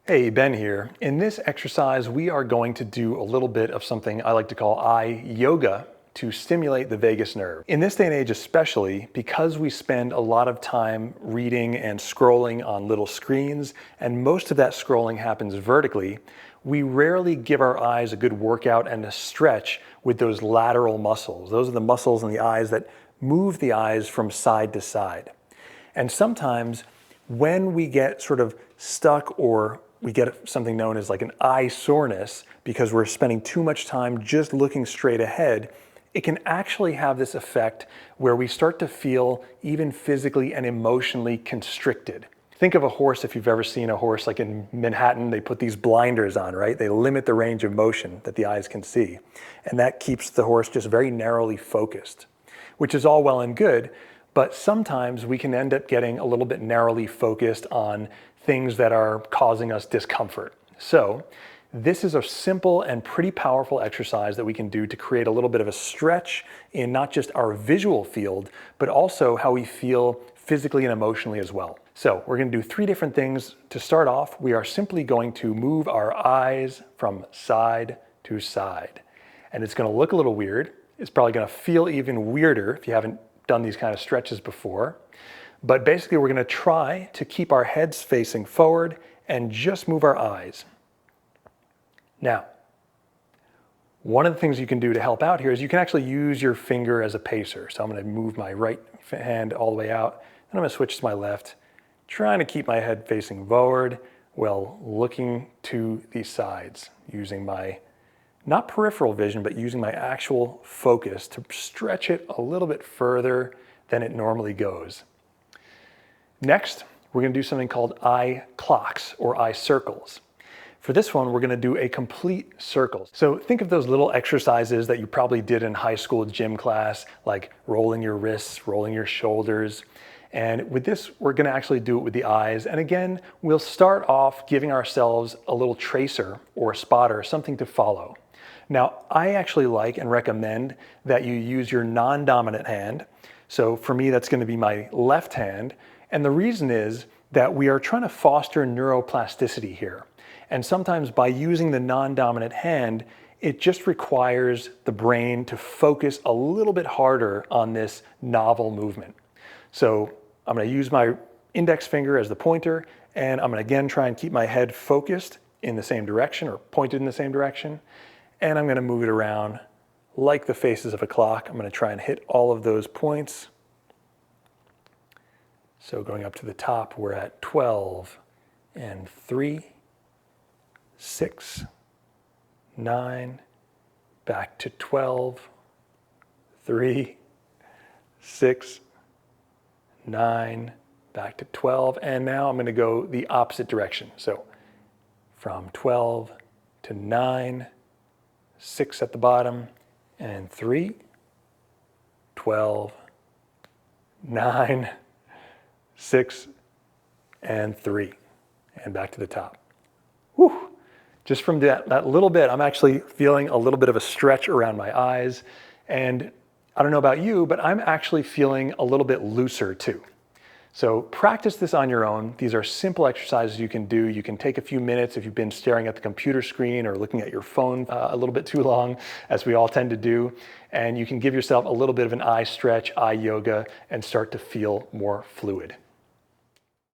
Hey, Ben here. In this exercise, we are going to do a little bit of something I like to call eye yoga to stimulate the vagus nerve. In this day and age especially, because we spend a lot of time reading and scrolling on little screens, and most of that scrolling happens vertically, we rarely give our eyes a good workout and a stretch with those lateral muscles. Those are the muscles in the eyes that move the eyes from side to side. And sometimes when we get sort of stuck or we get something known as like an eye soreness because we're spending too much time just looking straight ahead, it can actually have this effect where we start to feel even physically and emotionally constricted. Think of a horse, if you've ever seen a horse like in Manhattan, they put these blinders on, right? They limit the range of motion that the eyes can see. And that keeps the horse just very narrowly focused, which is all well and good. But sometimes we can end up getting a little bit narrowly focused on things that are causing us discomfort. So this is a simple and pretty powerful exercise that we can do to create a little bit of a stretch in not just our visual field, but also how we feel physically and emotionally as well. So we're going to do 3 different things. To start off, we are simply going to move our eyes from side to side. And it's going to look a little weird. It's probably going to feel even weirder if you haven't done these kind of stretches before. But basically we're going to try to keep our heads facing forward and just move our eyes. Now, one of the things you can do to help out here is you can actually use your finger as a pacer. So I'm going to move my right hand all the way out, and I'm going to switch to my left, trying to keep my head facing forward while looking to the sides, using my, not peripheral vision, but using my actual focus to stretch it a little bit further than it normally goes. Next, we're going to do something called eye clocks or eye circles. For this one, we're going to do a complete circle. So think of those little exercises that you probably did in high school gym class, like rolling your wrists, rolling your shoulders. And with this, we're going to actually do it with the eyes. And again, we'll start off giving ourselves a little tracer or a spotter, something to follow. Now, I actually like and recommend that you use your non-dominant hand. So for me, that's going to be my left hand. And the reason is that we are trying to foster neuroplasticity here. And sometimes by using the non-dominant hand, it just requires the brain to focus a little bit harder on this novel movement. So I'm going to use my index finger as the pointer, and I'm going to again try and keep my head focused in the same direction or pointed in the same direction. And I'm going to move it around like the faces of a clock. I'm going to try and hit all of those points. So going up to the top, we're at 12 and 3, 6, 9, back to 12, 3, 6, 9, back to 12. And now I'm going to go the opposite direction. So from 12 to 9, 6 at the bottom, and 3, 12, 9, 6, and 3, and back to the top. Whew. Just from that little bit, I'm actually feeling a little bit of a stretch around my eyes. And I don't know about you, but I'm actually feeling a little bit looser too. So practice this on your own. These are simple exercises you can do. You can take a few minutes if you've been staring at the computer screen or looking at your phone a little bit too long, as we all tend to do. And you can give yourself a little bit of an eye stretch, eye yoga, and start to feel more fluid.